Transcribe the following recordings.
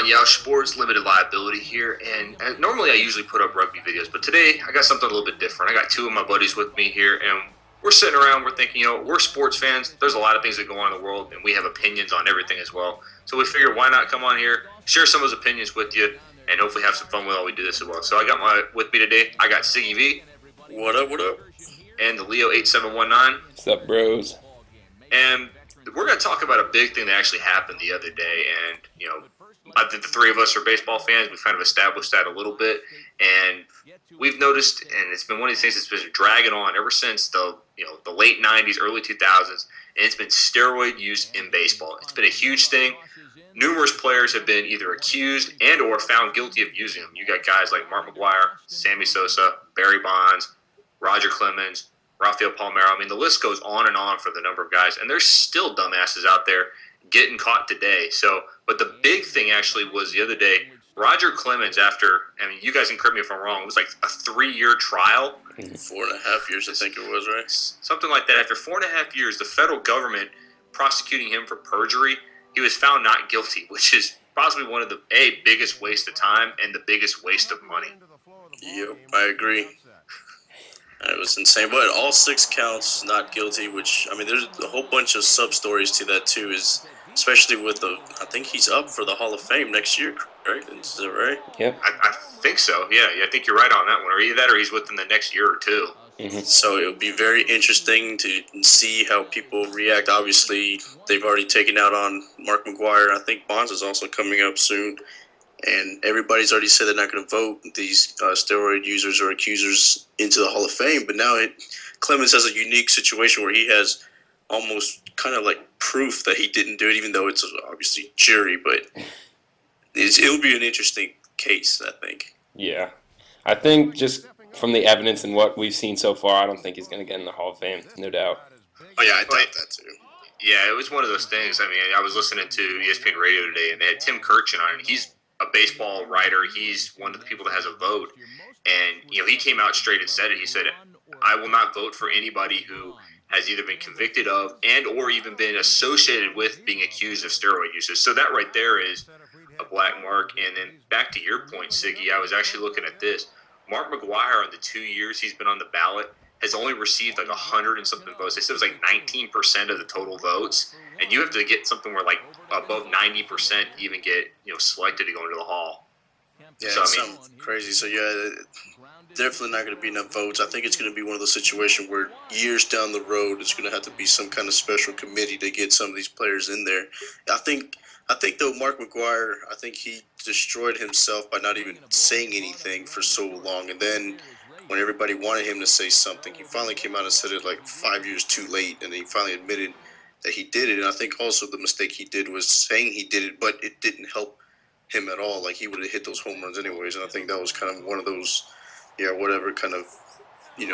on Yeousch Sports, limited liability here, and normally I usually put up rugby videos, but today I got something a little bit different. I got two of my buddies with me here, and we're sitting around, we're thinking, we're sports fans. There's a lot of things that go on in the world, and we have opinions on everything as well. So we figured, why not come on here, share some of those opinions with you, and hopefully have some fun while we do this as well. So I got with me today, I got Siggy V. What up, what up? And TheLeo 8719. What's up, bros? And we're going to talk about a big thing that actually happened the other day, and, I think the three of us are baseball fans. We've kind of established that a little bit, and we've noticed, and it's been one of these things that's been dragging on ever since the late 90s, early 2000s, and it's been steroid use in baseball. It's been a huge thing. Numerous players have been either accused and or found guilty of using them. You got guys like Mark McGwire, Sammy Sosa, Barry Bonds, Roger Clemens, Rafael Palmeiro. I mean, the list goes on and on for the number of guys, and there's still dumbasses out there getting caught today. But the big thing actually was the other day, Roger Clemens, you guys can correct me if I'm wrong, it was like a 3-year trial. 4.5 years, I think it was, right? Something like that. After 4.5 years, the federal government prosecuting him for perjury, he was found not guilty, which is possibly one of the biggest waste of time and the biggest waste of money. Yep, I agree. It was insane, but all 6 counts not guilty, which, there's a whole bunch of sub-stories to that, too, especially with I think he's up for the Hall of Fame next year, right? Is that right? Yep. I think so, yeah. I think you're right on that one. Or either that or he's within the next year or two. Mm-hmm. So it'll be very interesting to see how people react. Obviously, they've already taken out on Mark McGwire. I think Bonds is also coming up soon. And everybody's already said they're not going to vote these steroid users or accusers into the Hall of Fame. But now Clemens has a unique situation where he has almost kind of like proof that he didn't do it, even though it's obviously jury. But it'll be an interesting case, I think. Yeah. I think just from the evidence and what we've seen so far, I don't think he's going to get in the Hall of Fame, no doubt. Oh, yeah, I doubt that, too. Yeah, it was one of those things. I was listening to ESPN Radio today, and they had Tim Kirchin on, and he's a baseball writer. He's one of the people that has a vote, and he came out straight and said it. He said, I will not vote for anybody who has either been convicted of and or even been associated with being accused of steroid usage. So that right there is a black mark. And then back to your point, Siggy, I was actually looking at this. Mark McGwire, in the 2 years he's been on the ballot, has only received like 100 and something votes. They said it was like 19% of the total votes, and you have to get something where like above 90% to even get selected to go into the Hall. Yeah, so, it's crazy. So yeah, definitely not going to be enough votes. I think it's going to be one of those situations where years down the road, it's going to have to be some kind of special committee to get some of these players in there. I think though, Mark McGwire, I think he destroyed himself by not even saying anything for so long, and then when everybody wanted him to say something, he finally came out and said it like 5 years too late, and he finally admitted that he did it. And I think also the mistake he did was saying he did it, but it didn't help him at all. Like, he would have hit those home runs anyways, and I think that was kind of one of those, whatever kind of,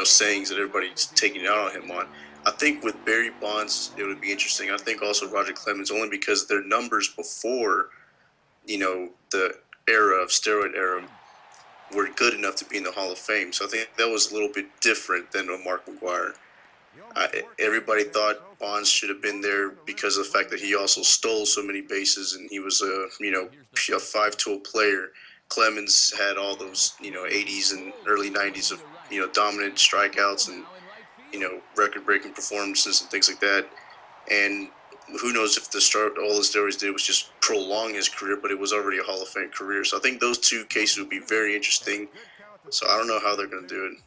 sayings that everybody's taking it out on him on. I think with Barry Bonds, it would be interesting. I think also Roger Clemens, only because their numbers before, the era of steroid era were good enough to be in the Hall of Fame. So I think that was a little bit different than a Mark McGwire. Everybody thought Bonds should have been there because of the fact that he also stole so many bases and he was a 5-tool player. Clemens had all those, 80s and early 90s of, dominant strikeouts and, record-breaking performances and things like that. And who knows if all the steroids did was just prolong his career, but it was already a Hall of Fame career. So I think those two cases would be very interesting. So I don't know how they're going to do it.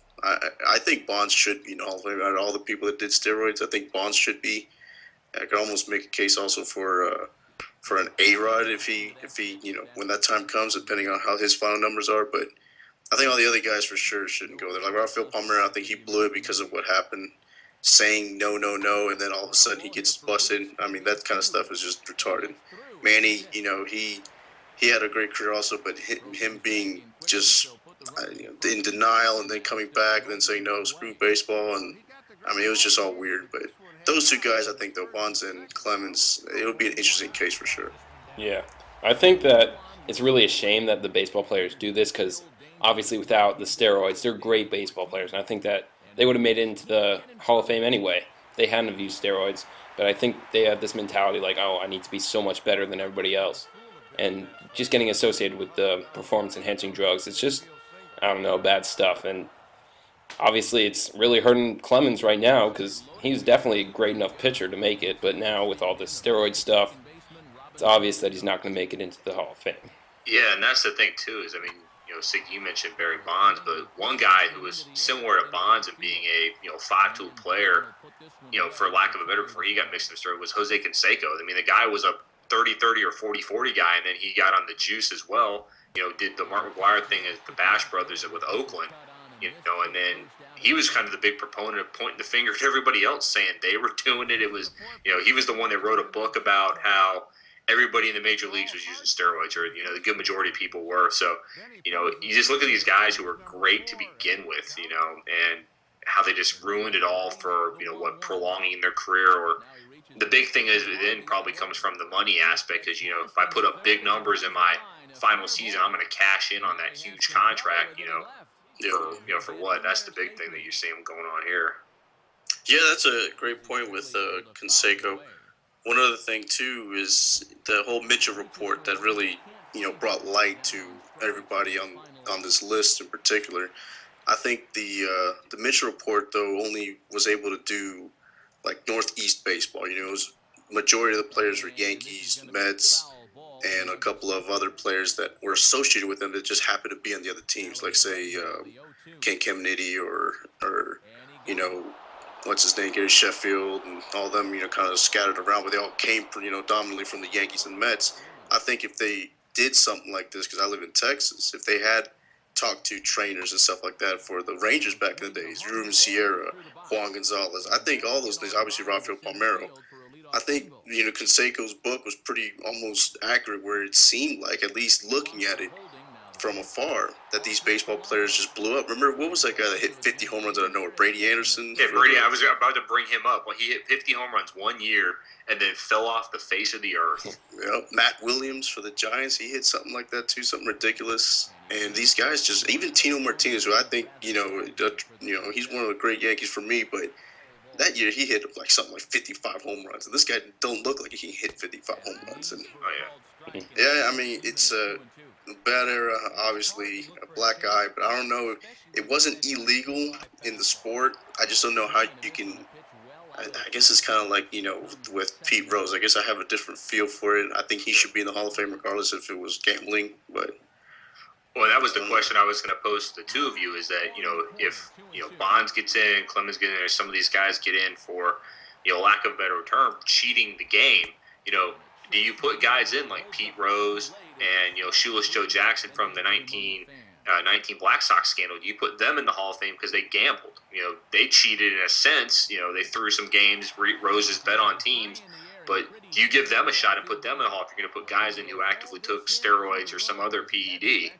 I think Bonds should be in the Hall of Fame. Out of all the people that did steroids, I think Bonds should be. I could almost make a case also for an A-Rod if he when that time comes, depending on how his final numbers are. But I think all the other guys for sure shouldn't go there. Like Rafael Palmeiro, I think he blew it because of what happened, saying no, and then all of a sudden he gets busted. That kind of stuff is just retarded. Manny, he had a great career also, but him being just in denial and then coming back and then saying no, screw baseball, and it was just all weird. But those two guys, I think, though, Bonds and Clemens, it would be an interesting case for sure. Yeah, I think that it's really a shame that the baseball players do this because obviously without the steroids, they're great baseball players, and I think that they would have made it into the Hall of Fame anyway if they hadn't have used steroids. But I think they have this mentality like, oh, I need to be so much better than everybody else. and just getting associated with the performance-enhancing drugs. It's just, I don't know, bad stuff. And obviously it's really hurting Clemens right now because he's definitely a great enough pitcher to make it, but now with all this steroid stuff, it's obvious that he's not going to make it into the Hall of Fame. Yeah, and that's the thing too. Is I mean, Siggy, you mentioned Barry Bonds, but one guy who was similar to Bonds and being a 5-tool player, for lack of a better, before he got mixed in the story, was Jose Canseco. I mean, the guy was a 30-30 or 40-40 guy, and then he got on the juice as well. Did the Mark McGwire thing as the Bash Brothers with Oakland, and then he was kind of the big proponent of pointing the finger at everybody else, saying they were doing it. It was, he was the one that wrote a book about how everybody in the major leagues was using steroids, or the good majority of people were. So, you just look at these guys who were great to begin with, and how they just ruined it all for what prolonging their career. Or the big thing is it then probably comes from the money aspect, because if I put up big numbers in my final season, I'm going to cash in on that huge contract. For what? That's the big thing that you're seeing going on here. Yeah, that's a great point with Canseco. One other thing too is the whole Mitchell report that really, brought light to everybody on this list in particular. I think the Mitchell report though only was able to do like Northeast baseball. It was majority of the players were Yankees, Mets, and a couple of other players that were associated with them that just happened to be on the other teams, like say Ken Caminiti or what's his name, Gary Sheffield, and all of them, kind of scattered around, but they all came, dominantly from the Yankees and Mets. I think if they did something like this, because I live in Texas, if they had talked to trainers and stuff like that for the Rangers back in the days, Ruben Sierra, Juan Gonzalez, I think all those things, obviously Rafael Palmeiro, I think, Canseco's book was pretty almost accurate, where it seemed like, at least looking at it from afar, that these baseball players just blew up. Remember, what was that guy that hit 50 home runs out of nowhere? Brady Anderson? Yeah, Brady. I was about to bring him up. Well, he hit 50 home runs one year and then fell off the face of the earth. Yeah, Matt Williams for the Giants, he hit something like that too, something ridiculous. And these guys just, even Tino Martinez, who I think, he's one of the great Yankees for me, but that year he hit like something like 55 home runs. And this guy don't look like he hit 55 home runs. And yeah, I mean, it's a bad era, obviously, a black guy, but I don't know. It wasn't illegal in the sport. I just don't know how you can. I guess it's kind of like, with Pete Rose. I guess I have a different feel for it. I think he should be in the Hall of Fame regardless if it was gambling. But well, that was the question I was going to pose to the two of you, is that, if, Bonds gets in, Clemens gets in, or some of these guys get in for, lack of a better term, cheating the game, do you put guys in like Pete Rose and, Shoeless Joe Jackson from the 19 Black Sox scandal? Do you put them in the Hall of Fame because they gambled? They cheated in a sense. They threw some games, Rose's bet on teams. But do you give them a shot and put them in the Hall if you're going to put guys in who actively took steroids or some other PED?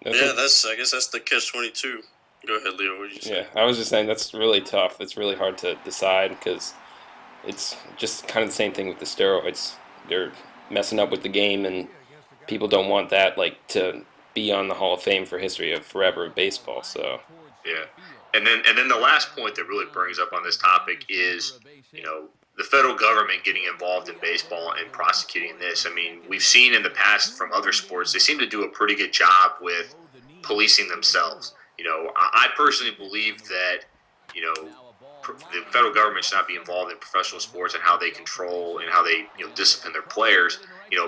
Yeah, I guess that's the catch-22. Go ahead, Leo. What did you say? Yeah, I was just saying that's really tough. It's really hard to decide because it's just kind of the same thing with the steroids. They're messing up with the game, and people don't want that to be on the Hall of Fame for history of forever of baseball. So yeah, and then the last point that really brings up on this topic is the federal government getting involved in baseball and prosecuting this. I mean, we've seen in the past from other sports, they seem to do a pretty good job with policing themselves. I personally believe that, the federal government should not be involved in professional sports and how they control and how they, discipline their players.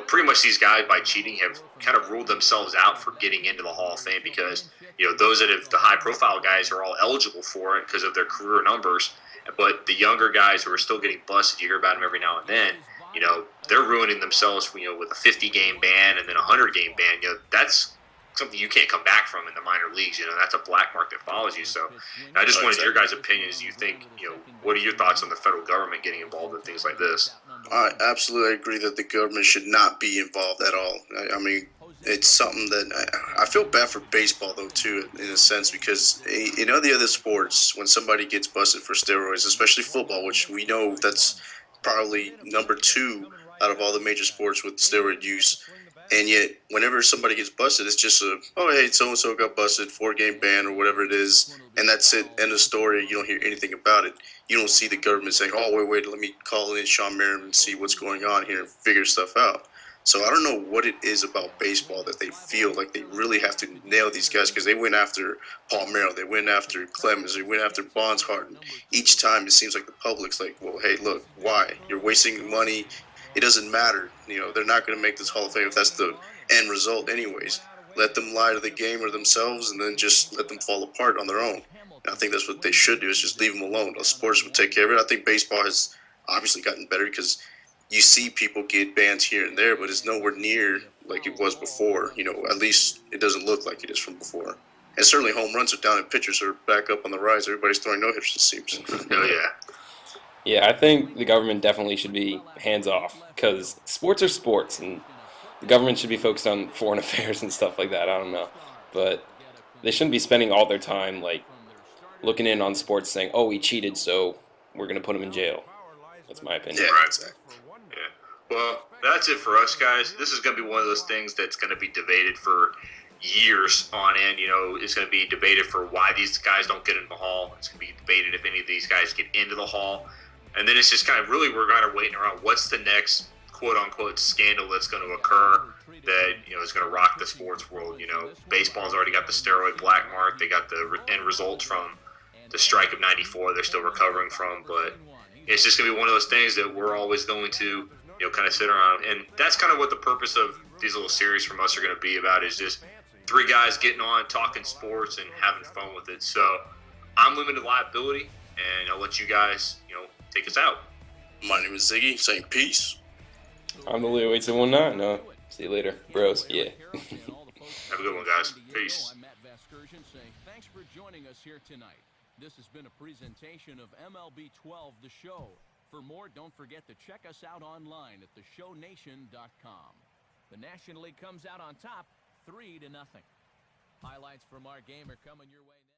Pretty much these guys, by cheating, have kind of ruled themselves out for getting into the Hall of Fame because, those that have the high-profile guys are all eligible for it because of their career numbers. But the younger guys who are still getting busted, you hear about them every now and then, they're ruining themselves, with a 50-game ban and then a 100-game ban. That's something you can't come back from in the minor leagues. That's a black mark that follows you. So I just wanted your guys' opinions. Do you think, what are your thoughts on the federal government getting involved in things like this? I absolutely agree that the government should not be involved at all. I mean, it's something that I feel bad for baseball, though, too, in a sense, because in all the other sports, when somebody gets busted for steroids, especially football, which we know that's probably number 2 out of all the major sports with steroid use, and yet whenever somebody gets busted, it's just hey, so-and-so got busted, 4-game ban or whatever it is, and that's it, end of story. You don't hear anything about it. You don't see the government saying, oh, wait, let me call in Sean Merriman and see what's going on here and figure stuff out. So I don't know what it is about baseball that they feel like they really have to nail these guys, because they went after Palmeiro, they went after Clemens, they went after Bonds Harden. Each time it seems like the public's like, well, hey, look, why? You're wasting money. It doesn't matter. They're not going to make this Hall of Fame if that's the end result anyways. Let them lie to the game or themselves, and then just let them fall apart on their own. And I think that's what they should do, is just leave them alone. The sports will take care of it. I think baseball has obviously gotten better, because you see people get bans here and there, but it's nowhere near like it was before. At least it doesn't look like it is from before. And certainly home runs are down, and pitchers are back up on the rise. Everybody's throwing no-hitters, it seems. Oh, yeah. Yeah, I think the government definitely should be hands off, because sports are sports, and the government should be focused on foreign affairs and stuff like that. I don't know, but they shouldn't be spending all their time like looking in on sports, saying, "Oh, he cheated, so we're gonna put him in jail." That's my opinion. Yeah, Right. exactly. Yeah. Well, that's it for us, guys. This is going to be one of those things that's going to be debated for years on end. It's going to be debated for why these guys don't get into the Hall. It's going to be debated if any of these guys get into the Hall. And then it's just kind of really we're kind of waiting around what's the next quote-unquote scandal that's going to occur that, is going to rock the sports world. Baseball's already got the steroid black mark. They got the end results from the strike of 94 they're still recovering from. But it's just going to be one of those things that we're always going to, kind of sit around. And that's kind of what the purpose of these little series from us are going to be about, is just three guys getting on, talking sports, and having fun with it. So I'm Limited Liability, and I'll let you guys, take us out. My name is Siggy, saying peace. I'm TheLeo 8719. No, see you later, bros. Yeah. Have a good one, guys. Peace. Thanks for joining us here tonight. This has been a presentation of MLB 12 The Show. For more, don't forget to check us out online at theshownation.com. The National League comes out on top, 3-0. Highlights from our game are coming your way now.